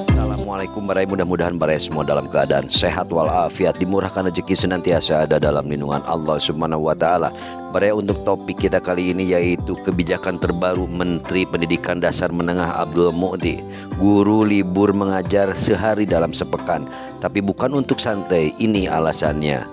Assalamualaikum barai, mudah-mudahan barai semua dalam keadaan sehat walafiat, dimurahkan rezeki senantiasa ada dalam lindungan Allah Subhanahu wa taala. Barai, untuk topik kita kali ini yaitu kebijakan terbaru Menteri Pendidikan Dasar Menengah Abdul Mukhti. Guru libur mengajar sehari dalam sepekan, tapi bukan untuk santai, ini alasannya.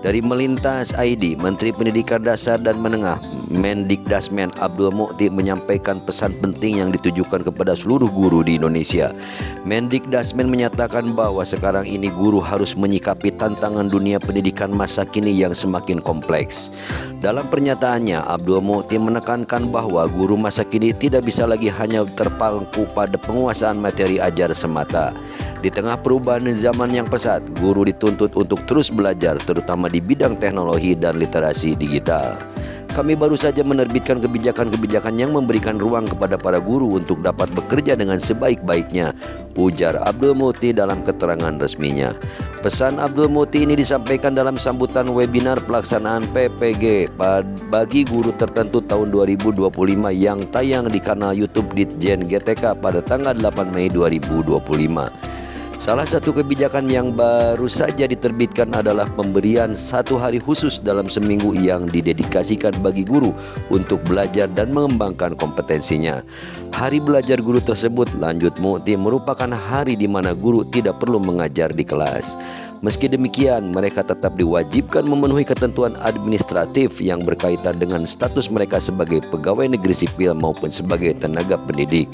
Dari Melintas ID, Menteri Pendidikan Dasar dan Menengah Mendikdasmen Abdul Mukhti menyampaikan pesan penting yang ditujukan kepada seluruh guru di Indonesia. Mendikdasmen menyatakan bahwa sekarang ini guru harus menyikapi tantangan dunia pendidikan masa kini yang semakin kompleks. Dalam pernyataannya, Abdul Mukhti menekankan bahwa guru masa kini tidak bisa lagi hanya terpaku pada penguasaan materi ajar semata. Di tengah perubahan zaman yang pesat, guru dituntut untuk terus belajar, terutama di bidang teknologi dan literasi digital. Kami baru saja menerbitkan kebijakan-kebijakan yang memberikan ruang kepada para guru untuk dapat bekerja dengan sebaik-baiknya, ujar Abdul Mukhti dalam keterangan resminya. Pesan Abdul Mukhti ini disampaikan dalam sambutan webinar pelaksanaan PPG bagi guru tertentu tahun 2025 yang tayang di kanal YouTube Ditjen GTK pada tanggal 8 Mei 2025. Salah satu kebijakan yang baru saja diterbitkan adalah pemberian 1 hari khusus dalam seminggu yang didedikasikan bagi guru untuk belajar dan mengembangkan kompetensinya. Hari belajar guru tersebut, lanjut Mukhti, merupakan hari di mana guru tidak perlu mengajar di kelas. Meski demikian, mereka tetap diwajibkan memenuhi ketentuan administratif yang berkaitan dengan status mereka sebagai pegawai negeri sipil maupun sebagai tenaga pendidik.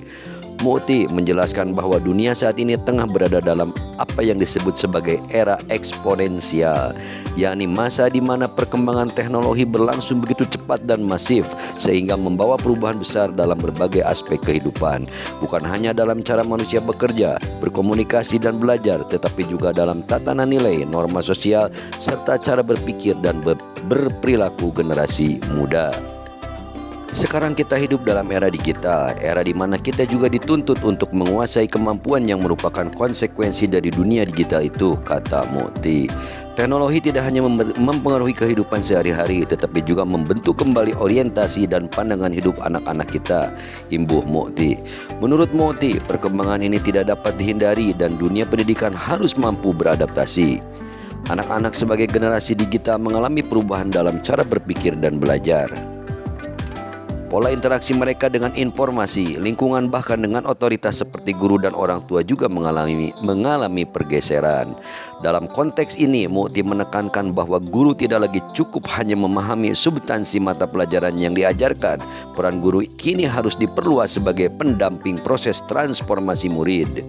Mukhti menjelaskan bahwa dunia saat ini tengah berada dalam apa yang disebut sebagai era eksponensial, yakni masa di mana perkembangan teknologi berlangsung begitu cepat dan masif sehingga membawa perubahan besar dalam berbagai aspek kehidupan, bukan hanya dalam cara manusia bekerja, berkomunikasi dan belajar, tetapi juga dalam tatanan nilai, norma sosial, serta cara berpikir dan berperilaku generasi muda. Sekarang kita hidup dalam era digital, era di mana kita juga dituntut untuk menguasai kemampuan yang merupakan konsekuensi dari dunia digital itu, kata Mukhti. Teknologi tidak hanya mempengaruhi kehidupan sehari-hari, tetapi juga membentuk kembali orientasi dan pandangan hidup anak-anak kita, imbuh Mukhti. Menurut Mukhti, perkembangan ini tidak dapat dihindari dan dunia pendidikan harus mampu beradaptasi. Anak-anak sebagai generasi digital mengalami perubahan dalam cara berpikir dan belajar. Pola interaksi mereka dengan informasi, lingkungan bahkan dengan otoritas seperti guru dan orang tua juga mengalami pergeseran. Dalam konteks ini, Mukhti menekankan bahwa guru tidak lagi cukup hanya memahami substansi mata pelajaran yang diajarkan. Peran guru kini harus diperluas sebagai pendamping proses transformasi murid.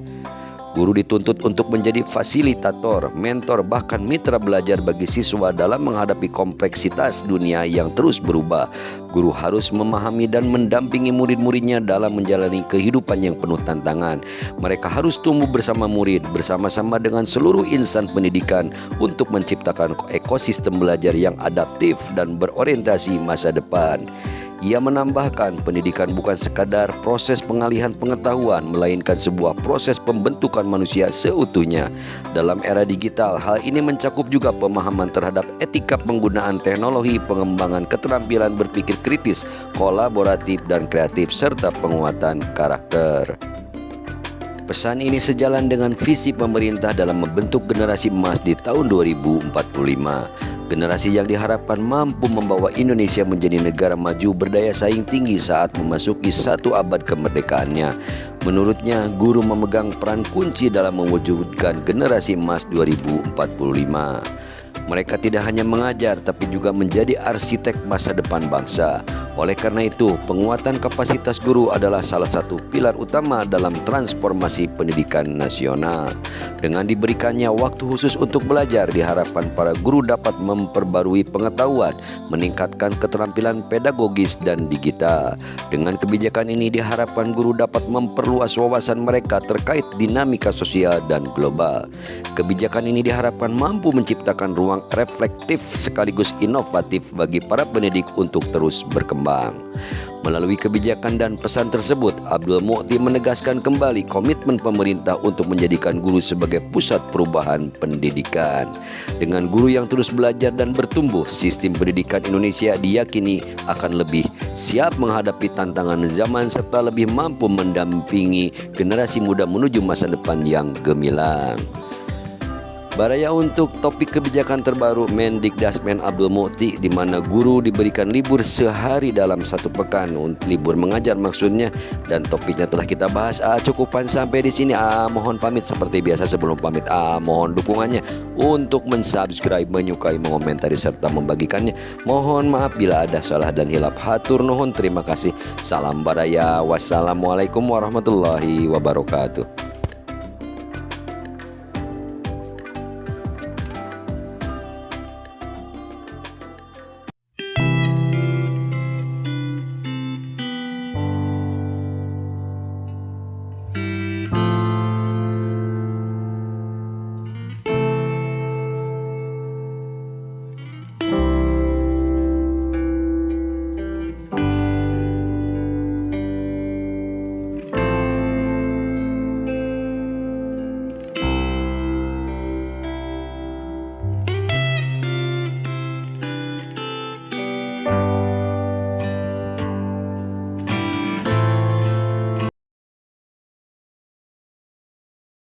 Guru dituntut untuk menjadi fasilitator, mentor, bahkan mitra belajar bagi siswa dalam menghadapi kompleksitas dunia yang terus berubah. Guru harus memahami dan mendampingi murid-muridnya dalam menjalani kehidupan yang penuh tantangan. Mereka harus tumbuh bersama murid, bersama-sama dengan seluruh insan pendidikan untuk menciptakan ekosistem belajar yang adaptif dan berorientasi masa depan. Ia menambahkan, pendidikan bukan sekadar proses pengalihan pengetahuan, melainkan sebuah proses pembentukan manusia seutuhnya. Dalam era digital, hal ini mencakup juga pemahaman terhadap etika penggunaan teknologi, pengembangan keterampilan berpikir kritis, kolaboratif dan kreatif, serta penguatan karakter. Pesan ini sejalan dengan visi pemerintah dalam membentuk generasi emas di tahun 2045. Generasi yang diharapkan mampu membawa Indonesia menjadi negara maju berdaya saing tinggi saat memasuki 1 abad kemerdekaannya. Menurutnya, guru memegang peran kunci dalam mewujudkan generasi emas 2045. Mereka tidak hanya mengajar, tapi juga menjadi arsitek masa depan bangsa. Oleh karena itu, penguatan kapasitas guru adalah salah satu pilar utama dalam transformasi pendidikan nasional. Dengan diberikannya waktu khusus untuk belajar, diharapkan para guru dapat memperbarui pengetahuan, meningkatkan keterampilan pedagogis dan digital. Dengan kebijakan ini diharapkan guru dapat memperluas wawasan mereka terkait dinamika sosial dan global. Kebijakan ini diharapkan mampu menciptakan ruang reflektif sekaligus inovatif bagi para pendidik untuk terus berkembang. Melalui kebijakan dan pesan tersebut, Abdul Mu'ti menegaskan kembali komitmen pemerintah untuk menjadikan guru sebagai pusat perubahan pendidikan. Dengan guru yang terus belajar dan bertumbuh, sistem pendidikan Indonesia diyakini akan lebih siap menghadapi tantangan zaman serta lebih mampu mendampingi generasi muda menuju masa depan yang gemilang. Baraya untuk topik kebijakan terbaru Mendikdasmen Abdul Mu'ti, di mana guru diberikan libur sehari dalam satu pekan, libur mengajar maksudnya, dan topiknya telah kita bahas. Cukupan sampai di sini. Mohon pamit seperti biasa. Sebelum pamit, mohon dukungannya untuk mensubscribe, menyukai, mengomentari serta membagikannya. Mohon maaf bila ada salah dan hilap. Hatur nuhun, terima kasih. Salam Baraya. Wassalamualaikum warahmatullahi wabarakatuh.